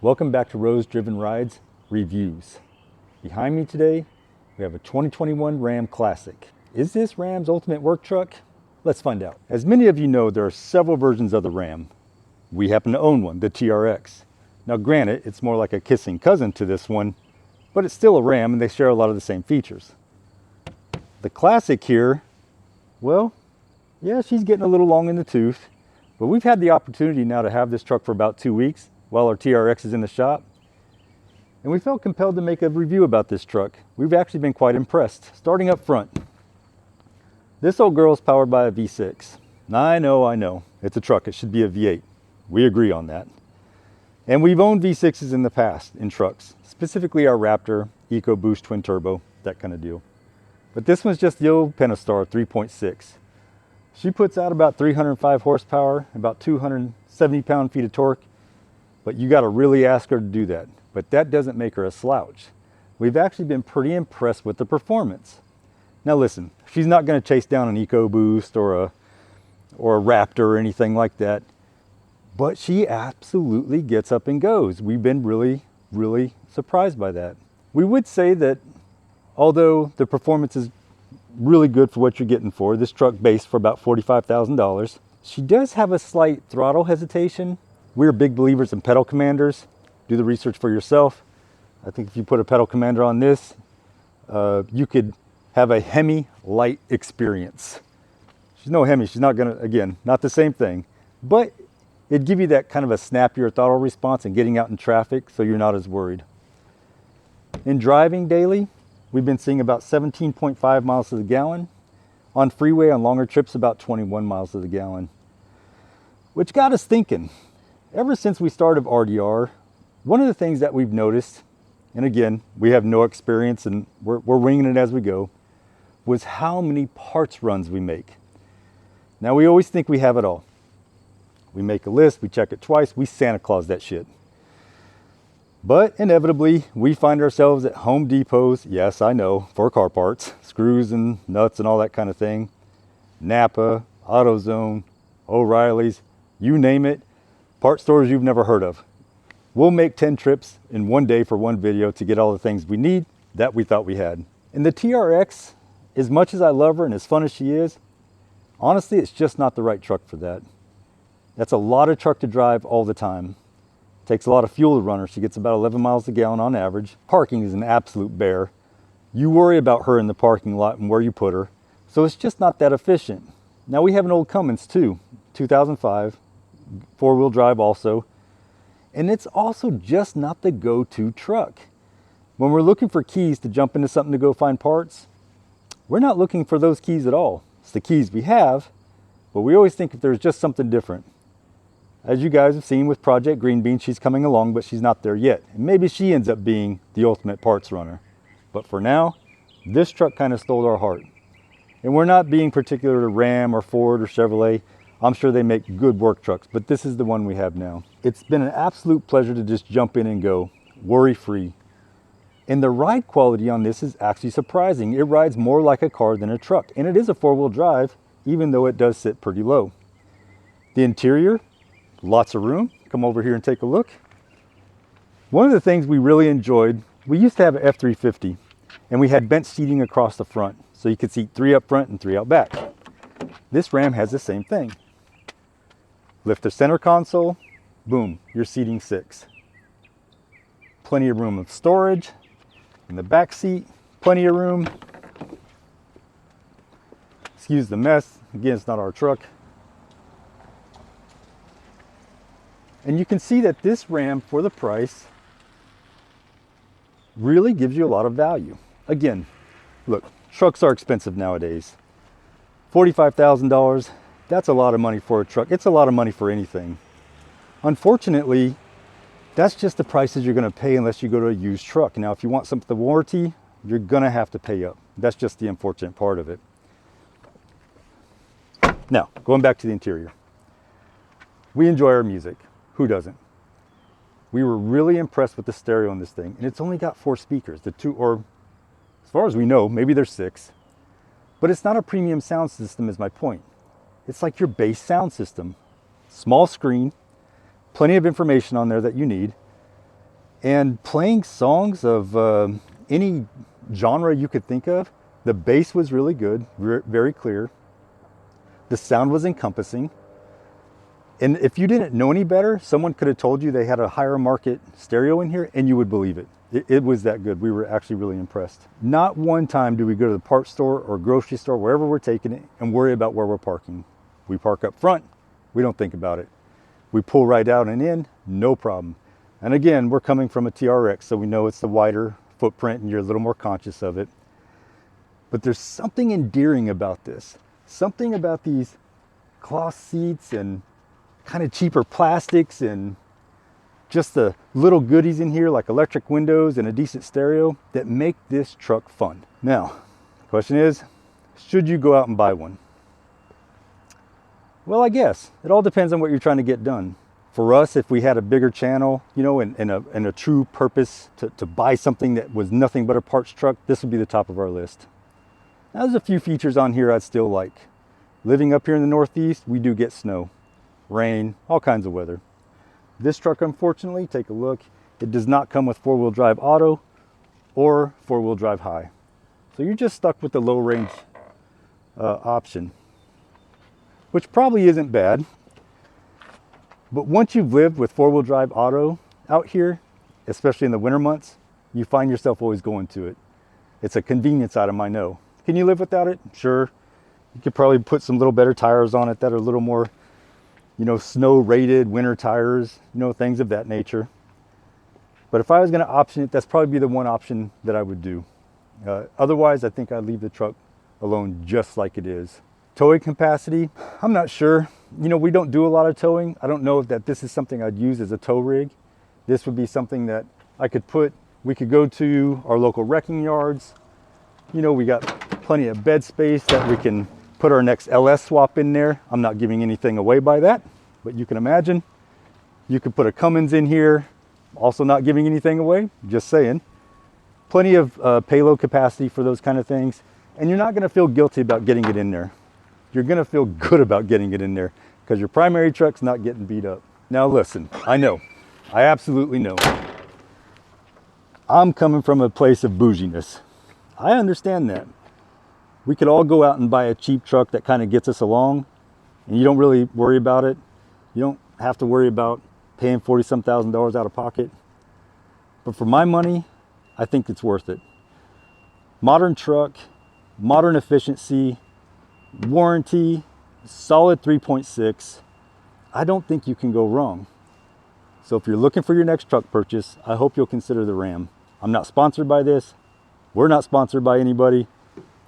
Welcome back to Rose Driven Rides Reviews. Behind me today, we have a 2021 Ram Classic. Is this Ram's ultimate work truck? Let's find out. As many of you know, there are several versions of the Ram. We happen to own one, the TRX. Now granted, it's more like a kissing cousin to this one, but it's still a Ram and they share a lot of the same features. The Classic here, well, yeah, she's getting a little long in the tooth, but we've had the opportunity now to have this truck for about 2 weeks while our TRX is in the shop. And we felt compelled to make a review about this truck. We've actually been quite impressed. Starting up front, this old girl is powered by a V6. I know, it's a truck, it should be a V8. We agree on that. And we've owned V6s in the past in trucks, specifically our Raptor, EcoBoost Twin Turbo, that kind of deal. But this one's just the old Pentastar 3.6. She puts out about 305 horsepower, about 270 pound-feet of torque, but you got to really ask her to do that. But that doesn't make her a slouch. We've actually been pretty impressed with the performance. Now listen, she's not going to chase down an EcoBoost or a Raptor or anything like that, but she absolutely gets up and goes. We've been really surprised by that. We would say that although the performance is really good for what you're getting for, this truck based for about $45,000, she does have a slight throttle hesitation. We're big believers in pedal commanders. Do the research for yourself. I think if you put a pedal commander on this, you could have a Hemi light experience. She's no Hemi, she's not gonna, again, not the same thing, but it'd give you that kind of a snappier throttle response and getting out in traffic so you're not as worried. In driving daily, we've been seeing about 17.5 miles to the gallon. On freeway, on longer trips, about 21 miles to the gallon. Which got us thinking, ever since we started RDR, one of the things that we've noticed, and again, we have no experience and we're winging it as we go, was how many parts runs we make. Now we always think we have it all. We make a list, we check it twice, we Santa Claus that shit. But inevitably, we find ourselves at Home Depots, yes, I know, for car parts, screws and nuts and all that kind of thing. Napa, AutoZone, O'Reilly's, you name it, part stores you've never heard of. We'll make 10 trips in one day for one video to get all the things we need that we thought we had. And the TRX, as much as I love her and as fun as she is, honestly, it's just not the right truck for that. That's a lot of truck to drive all the time. Takes a lot of fuel to run her. She gets about 11 miles a gallon on average. Parking is an absolute bear. You worry about her in the parking lot and where you put her. So it's just not that efficient. Now we have an old Cummins too, 2005, four-wheel drive also. And it's also just not the go-to truck. When we're looking for keys to jump into something to go find parts, we're not looking for those keys at all. It's the keys we have, but we always think if there's just something different. As you guys have seen with Project Green Bean, she's coming along, but she's not there yet. And maybe she ends up being the ultimate parts runner. But for now, this truck kind of stole our heart. And we're not being particular to Ram or Ford or Chevrolet. I'm sure they make good work trucks, but this is the one we have now. It's been an absolute pleasure to just jump in and go, worry-free. And the ride quality on this is actually surprising. It rides more like a car than a truck. And it is a four-wheel drive, even though it does sit pretty low. The interior, lots of room. Come over here and take a look. One of the things we really enjoyed, we used to have an F350 and we had bench seating across the front. So you could seat 3 up front and 3 out back. This Ram has the same thing. Lift the center console, boom, you're seating 6. Plenty of room of storage. In the back seat, plenty of room. Excuse the mess. Again, it's not our truck. And you can see that this Ram, for the price, really gives you a lot of value. Again, look, trucks are expensive nowadays. $45,000, that's a lot of money for a truck. It's a lot of money for anything. Unfortunately, that's just the prices you're going to pay unless you go to a used truck. Now, if you want something with the warranty, you're going to have to pay up. That's just the unfortunate part of it. Now, going back to the interior. We enjoy our music. Who doesn't? We were really impressed with the stereo on this thing, and it's only got 4 speakers. The 2, or as far as we know, maybe there's 6. But it's not a premium sound system is my point. It's like your base sound system. Small screen, plenty of information on there that you need. and playing songs of any genre you could think of. The bass was really good, very clear. The sound was encompassing. And if you didn't know any better, someone could have told you they had a higher market stereo in here and you would believe it. It was that good. We were actually really impressed. Not one time do we go to the parts store or grocery store, wherever we're taking it, and worry about where we're parking. We park up front, we don't think about it. We pull right out and in, no problem. And again, we're coming from a TRX, so we know it's the wider footprint and you're a little more conscious of it. But there's something endearing about this. Something about these cloth seats and kind of cheaper plastics and just the little goodies in here like electric windows and a decent stereo that make this truck fun. Now, the question is, should you go out and buy one? Well, I guess. It all depends on what you're trying to get done. For us, if we had a bigger channel, you know, and a true purpose to buy something that was nothing but a parts truck, this would be the top of our list. Now, there's a few features on here I'd still like. Living up here in the Northeast, we do get snow, rain, all kinds of weather. This truck, unfortunately, take a look, it does not come with four-wheel drive auto or four-wheel drive high. So you're just stuck with the low range option, which probably isn't bad. But once you've lived with four-wheel drive auto out here, especially in the winter months, you find yourself always going to it. It's a convenience item, I know. Can you live without it? Sure. You could probably put some little better tires on it that are a little more, you know, snow rated winter tires, you know, things of that nature. But if I was going to option it, that's probably be the one option that I would do. Otherwise, I think I'd leave the truck alone just like it is. Towing capacity, I'm not sure. You know, we don't do a lot of towing. I don't know that this is something I'd use as a tow rig. This would be something that I could we could go to our local wrecking yards. You know, we got plenty of bed space that we can put our next LS swap in there. I'm not giving anything away by that, but you can imagine. You could put a Cummins in here, also not giving anything away, just saying. Plenty of payload capacity for those kind of things. And you're not gonna feel guilty about getting it in there. You're gonna feel good about getting it in there because your primary truck's not getting beat up. Now listen, I know, I absolutely know. I'm coming from a place of bouginess. I understand that. We could all go out and buy a cheap truck that kind of gets us along and you don't really worry about it. You don't have to worry about paying $40-some thousand out of pocket. But for my money, I think it's worth it. Modern truck, modern efficiency, warranty, solid 3.6. I don't think you can go wrong. So if you're looking for your next truck purchase, I hope you'll consider the Ram. I'm not sponsored by this. We're not sponsored by anybody.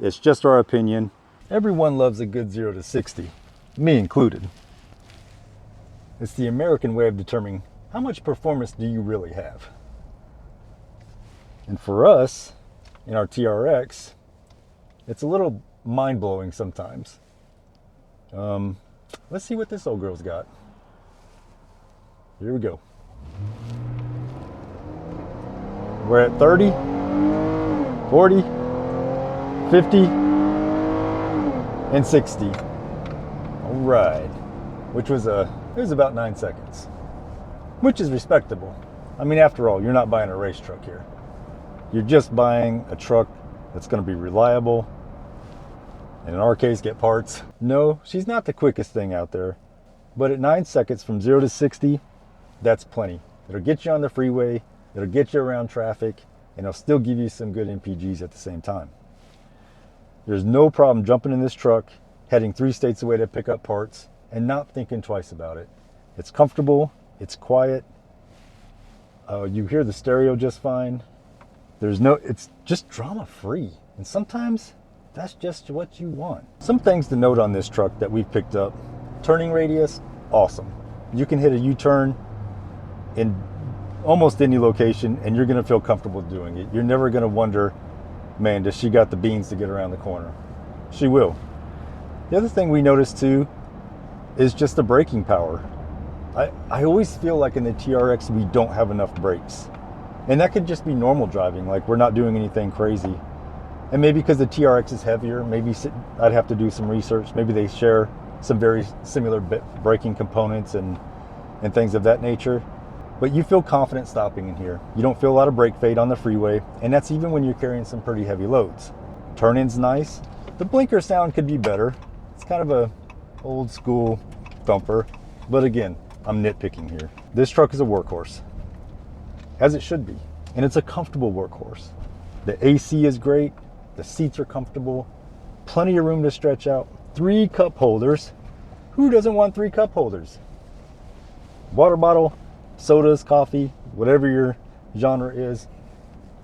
It's just our opinion. Everyone loves a good 0 to 60, me included. It's the American way of determining how much performance do you really have. And for us, in our TRX, it's a little mind-blowing sometimes. Let's see what this old girl's got. Here we go. We're at 30, 40, 50, and 60. All right, which was it was about 9 seconds, which is respectable. I mean, after all, you're not buying a race truck here. You're just buying a truck that's going to be reliable, and in our case, get parts. No, she's not the quickest thing out there, but at 9 seconds from 0 to 60, that's plenty. It'll get you on the freeway, it'll get you around traffic, and it'll still give you some good MPGs at the same time. There's no problem jumping in this truck, heading 3 states away to pick up parts, and not thinking twice about it. It's comfortable, it's quiet, you hear the stereo just fine. It's just drama-free, and sometimes that's just what you want. Some things to note on this truck that we've picked up. Turning radius, awesome. You can hit a U-turn in almost any location and you're gonna feel comfortable doing it. You're never gonna wonder, man, does she got the beans to get around the corner? She will. The other thing we noticed too is just the braking power. I always feel like in the TRX we don't have enough brakes. And that could just be normal driving, like we're not doing anything crazy. And maybe because the TRX is heavier, maybe I'd have to do some research. Maybe they share some very similar braking components and things of that nature. but you feel confident stopping in here. You don't feel a lot of brake fade on the freeway, and that's even when you're carrying some pretty heavy loads. Turn-in's nice. The blinker sound could be better. It's kind of a old school thumper, but again, I'm nitpicking here. This truck is a workhorse, as it should be, and it's a comfortable workhorse. The AC is great, the seats are comfortable, plenty of room to stretch out, 3 cup holders. Who doesn't want 3 cup holders? Water bottle, sodas, coffee, whatever your genre is,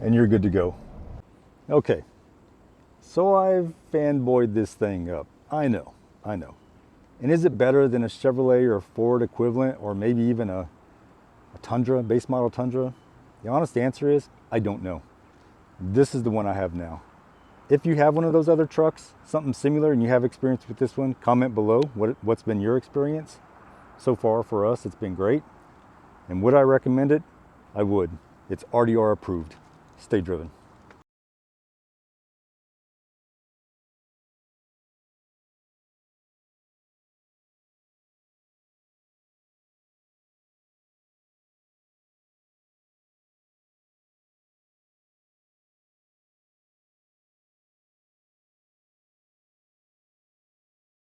and you're good to go. Okay, so I've fanboyed this thing up. I know. And is it better than a Chevrolet or Ford equivalent, or maybe even a Tundra, base model Tundra? The honest answer is, I don't know. This is the one I have now. If you have one of those other trucks, something similar, and you have experience with this one, comment below what's been your experience. So far for us, it's been great. And would I recommend it? I would. It's RDR approved. Stay driven.